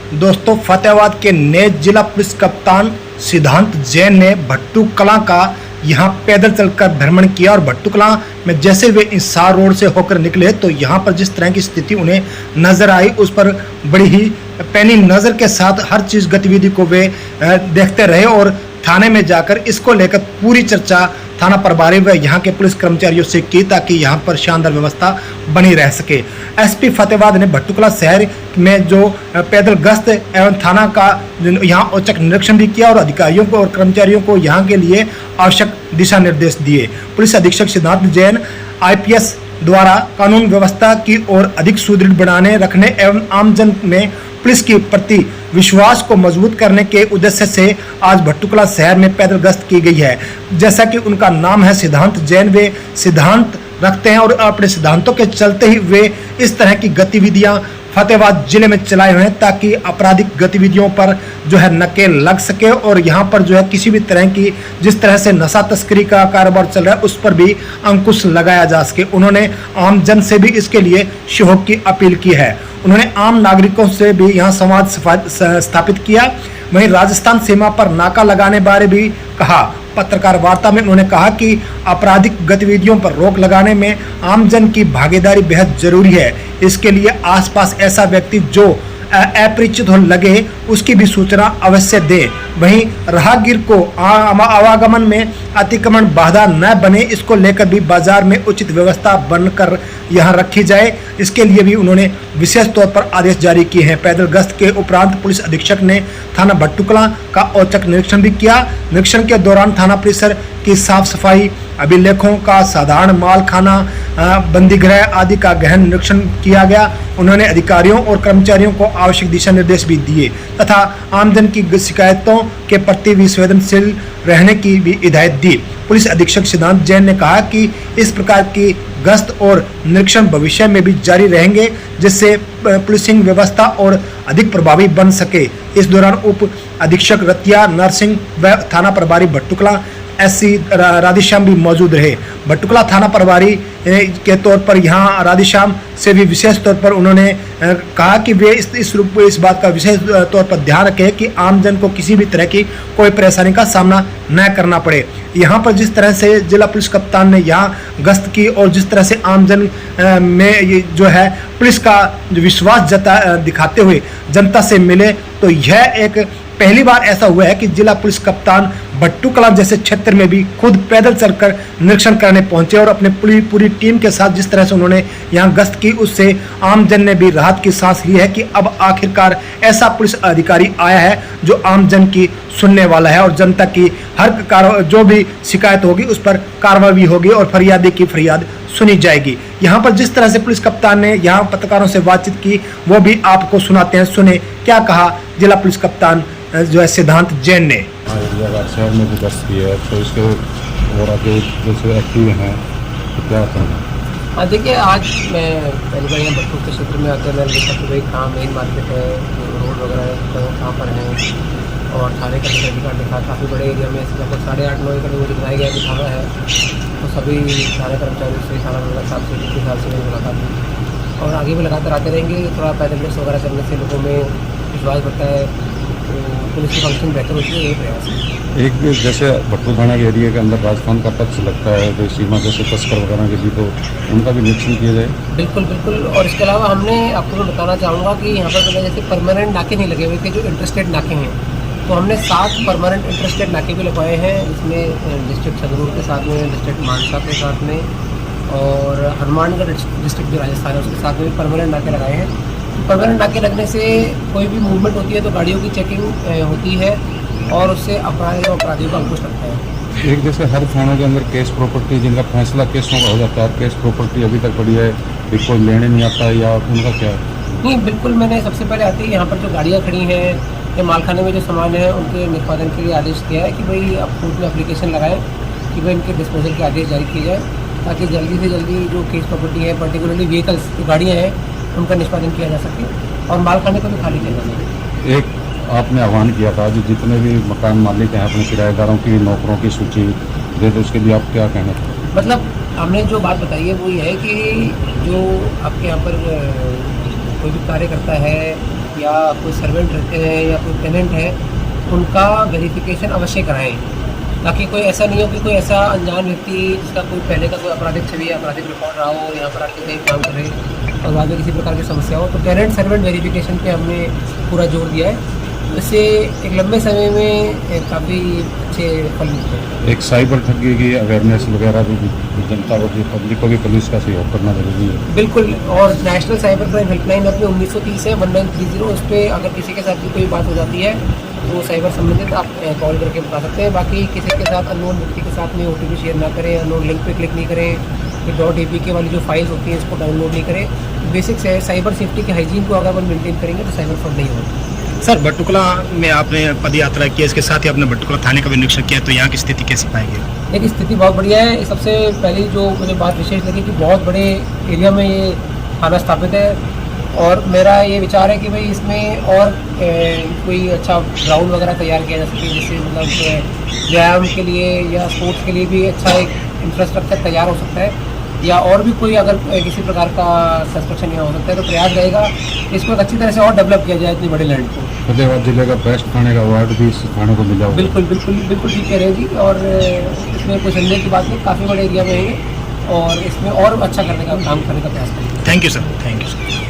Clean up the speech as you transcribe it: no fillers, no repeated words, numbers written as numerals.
दोस्तों, फतेहाबाद के नए जिला पुलिस कप्तान सिद्धांत जैन ने भट्टू कलां का यहां पैदल चलकर भ्रमण किया और भट्टू कलां में जैसे वे इंसार रोड से होकर निकले तो यहां पर जिस तरह की स्थिति उन्हें नजर आई उस पर बड़ी ही पैनी नज़र के साथ हर चीज़ गतिविधि को वे देखते रहे और थाने में जाकर इसको लेकर पूरी चर्चा थाना प्रभारी व यहाँ के पुलिस कर्मचारियों से की ताकि यहाँ पर शानदार व्यवस्था बनी रह सके। एसपी फतेहाबाद ने भट्टू कलां शहर में जो पैदल गश्त एवं थाना का यहाँ औचक निरीक्षण भी किया और अधिकारियों को और कर्मचारियों को यहाँ के लिए आवश्यक दिशा निर्देश दिए। पुलिस अधीक्षक सिद्धांत जैन IPS द्वारा कानून व्यवस्था की ओर अधिक सुदृढ़ बनाने रखने एवं आमजन में पुलिस के प्रति विश्वास को मजबूत करने के उद्देश्य से आज भट्टू कलां शहर में पैदल गश्त की गई है। जैसा कि उनका नाम है सिद्धांत जैन, वे सिद्धांत रखते हैं और अपने सिद्धांतों के चलते ही वे इस तरह की गतिविधियां फतेहाबाद जिले में चलाए हुए हैं ताकि आपराधिक गतिविधियों पर जो है नकेल लग सके और यहाँ पर जो है किसी भी तरह की जिस तरह से नशा तस्करी का कारोबार चल रहा है उस पर भी अंकुश लगाया जा सके। उन्होंने आम जन से भी इसके लिए सहयोग की अपील की है। उन्होंने आम नागरिकों से भी यहाँ संवाद स्थापित किया। वहीं राजस्थान सीमा पर नाका लगाने बारे भी कहा। पत्रकार वार्ता में उन्होंने कहा कि आपराधिक गतिविधियों पर रोक लगाने में आमजन की भागीदारी बेहद जरूरी है। इसके लिए आसपास ऐसा व्यक्ति जो अपरिचित हो लगे उसकी भी सूचना अवश्य दें। वहीं राहगीर को आवागमन में अतिक्रमण बाधा न बने इसको लेकर भी बाजार में उचित व्यवस्था बनकर यहां रखी जाए, इसके लिए भी उन्होंने विशेष तौर पर आदेश जारी किए हैं। पैदल गश्त के उपरांत पुलिस अधीक्षक ने थाना भट्टू कलां का औचक निरीक्षण भी किया। निरीक्षण के दौरान थाना परिसर की साफ सफाई, अभिलेखों का साधारण माल खाना, बंदी गृह आदि का गहन निरीक्षण किया गया। उन्होंने अधिकारियों और कर्मचारियों को आवश्यक दिशा निर्देश भी दिए तथा आमजन की शिकायतों के प्रति भी संवेदनशील रहने की भी हिदायत दी। पुलिस अधीक्षक सिद्धांत जैन ने कहा कि इस प्रकार की गश्त और निरीक्षण भविष्य में भी जारी रहेंगे जिससे पुलिसिंग व्यवस्था और अधिक प्रभावी बन सके। इस दौरान उप अधीक्षक रतिया नरसिंह व थाना प्रभारी भट्टू कलां SC राधेश्याम भी मौजूद रहे। भट्टू कलां थाना प्रभारी के तौर पर यहाँ राधेश्याम से भी विशेष तौर पर उन्होंने कहा कि वे इस बात का विशेष तौर पर ध्यान रखें कि आमजन को किसी भी तरह की कोई परेशानी का सामना न करना पड़े। यहाँ पर जिस तरह से जिला पुलिस कप्तान ने यहाँ गश्त की और जिस तरह से आमजन में जो है पुलिस का विश्वास दिखाते हुए जनता से मिले तो यह एक पहली बार ऐसा हुआ है कि जिला पुलिस कप्तान भट्टू कलां जैसे क्षेत्र में भी खुद पैदल चलकर निरीक्षण करने पहुंचे और अपने पूरी टीम के साथ जिस तरह से उन्होंने यहां गश्त की उससे आमजन ने भी राहत की सांस ली है कि अब आखिरकार ऐसा पुलिस अधिकारी आया है जो आमजन की सुनने वाला है और जनता की हर जो भी शिकायत होगी उस पर कार्रवाई होगी और फरियादी की फरियाद सुनी जाएगी। यहाँ पर जिस तरह से पुलिस कप्तान ने यहाँ पत्रकारों से बातचीत की वो भी आपको सुनाते हैं। सुने क्या कहा जिला पुलिस कप्तान जो है सिद्धांत जैन ने। शहर में भी गश्त की है तो इसके और आगे जैसे एक्टिव हैं तो क्या कहना? हाँ देखिए, आज मैं पहली बार यहाँ भट्टू के क्षेत्र में आकर मैंने देखा कि भाई कहाँ मेन मार्केट है, रोड वगैरह कहाँ पर हैं और थाने का सिक्योरिटी गार्ड दिखा। काफ़ी बड़े एरिया में लगभग 8.5-9 एकड़ में दिखाया गया कि थाना है। तो सभी थाने कर्मचारियों से थाना नगर साहब से के हिसाब से मेरी मुलाकात हुई और आगे भी लगातार आते रहेंगे। थोड़ा पैदल गश्त वगैरह करने से लोगों में विश्वास बढ़ता है, पुलिस की फंक्शन बेहतर होती है, यही प्रयास है। एक जैसे भट्टू थाना के एरिया के अंदर राजस्थान का पक्ष लगता है तो सीमा जैसे तस्कर वगैरह के भी तो उनका भी निरीक्षण किया जाए। बिल्कुल बिल्कुल। और इसके अलावा हमने आपको मैं बताना चाहूँगा कि यहाँ पर जैसे परमानेंट नाके नहीं लगे हुए थे, जो इंटरस्टेट नाके हैं, तो हमने 7 परमानेंट इंटरस्टेट नाके भी लगवाए हैं। इसमें डिस्ट्रिक्ट संगरूर के साथ में, डिस्ट्रिक्ट मानसा के साथ में और हनुमानगढ़ डिस्ट्रिक्ट जो राजस्थान है उसके साथ में भी परमानेंट नाके लगाए हैं। परमानेंट नाके लगने से कोई भी मूवमेंट होती है तो गाड़ियों की चेकिंग होती है और उससे अपराधियों का अंकुश लगता है। एक जैसे हर थाने के अंदर केस प्रॉपर्टी जिनका फैसला केसों का हो जाता है, केस प्रॉपर्टी अभी तक पड़ी है, कोई लेने नहीं आता या उनका क्या है? नहीं, बिल्कुल। मैंने सबसे पहले आते ही यहाँ पर जो गाड़ियाँ खड़ी हैं या मालखाने में जो सामान है उनके निष्पादन के लिए आदेश दिया है कि भाई आप कोर्ट में एप्लीकेशन लगाएं कि भाई इनके डिस्पोजल के आदेश जारी किए जाए ताकि जल्दी से जल्दी जो केस प्रॉपर्टी है, पर्टिकुलरली व्हीकल्स जो गाड़ियाँ हैं, उनका निष्पादन किया जा सके और मालखाने को भी खाली किया जा सके। एक आपने आह्वान किया था जो जितने भी मकान मालिक हैं अपने किराएदारों की नौकरों की सूची दे दो, उसके लिए आप क्या कहना चाहते? मतलब हमने जो बात बताई है वो ये है कि जो आपके यहाँ पर कोई भी कार्य करता है या कोई सर्वेंट रहते हैं या कोई टेनेंट है, उनका वेरिफिकेशन अवश्य कराएं, ताकि कोई ऐसा नहीं हो कि कोई ऐसा अनजान व्यक्ति जिसका कोई पहले का कोई आपराधिक छवि या आपराधिक रिकॉर्ड रहा हो यहाँ पर आके कहीं काम करे और बाद में किसी प्रकार की समस्या हो। तो टेनेंट सर्वेंट वेरिफिकेशन पे हमने पूरा जोर दिया है, इससे एक लंबे समय में काफ़ी अच्छे फल मिलते हैं। एक साइबर ठगी की अवेयरनेस वगैरह भी जनता को, पब्लिक को भी पुलिस का सहयोग करना जरूरी है। बिल्कुल, और नेशनल साइबर क्राइम हेल्पलाइन अपने 1930 है 1930, उस पर अगर किसी के साथ भी कोई बात हो जाती है तो साइबर संबंधित आप कॉल करके बता सकते हैं। बाकी किसी के साथ अननोन व्यक्ति के साथ में OTP शेयर ना करें, अननोन लिंक पे क्लिक नहीं करें, .apk वाली जो फाइल्स होती हैं इसको डाउनलोड नहीं करें। बेसिक साइबर सेफ्टी के हाइजीन को अगर हम मेंटेन करेंगे तो साइबर फ्रॉड नहीं होगा। सर, भट्टुकला में आपने पद यात्रा की, इसके साथ ही आपने भट्टुकला थाने का भी निरीक्षण किया, तो यहाँ की स्थिति कैसी पाएंगे? देखिए, स्थिति बहुत बढ़िया है। सबसे पहली जो मुझे बात विशेष लगी कि बहुत बड़े एरिया में ये थाना स्थापित है, और मेरा ये विचार है कि भाई इसमें और कोई अच्छा ग्राउंड वगैरह तैयार किया जा सके, जिससे मतलब व्यायाम के लिए या स्पोर्ट्स के लिए भी अच्छा एक इंफ्रास्ट्रक्चर तैयार हो सकता है, या और भी कोई अगर किसी प्रकार का कंस्ट्रक्शन यहाँ हो सकता है तो प्रयास रहेगा इसको अच्छी तरह से और डेवलप किया जाए इतनी बड़ी लैंड को। फतेहाबाद जिले का बेस्ट थाने का अवार्ड भी इस थाने को मिला। बिल्कुल बिल्कुल बिल्कुल ठीक कह रहे हैं जी, और इसमें कोई संदेह की बात नहीं, काफ़ी बड़े एरिया में है और इसमें और अच्छा करने का काम करने का प्रयास करेंगे। Thank you sir, thank you sir.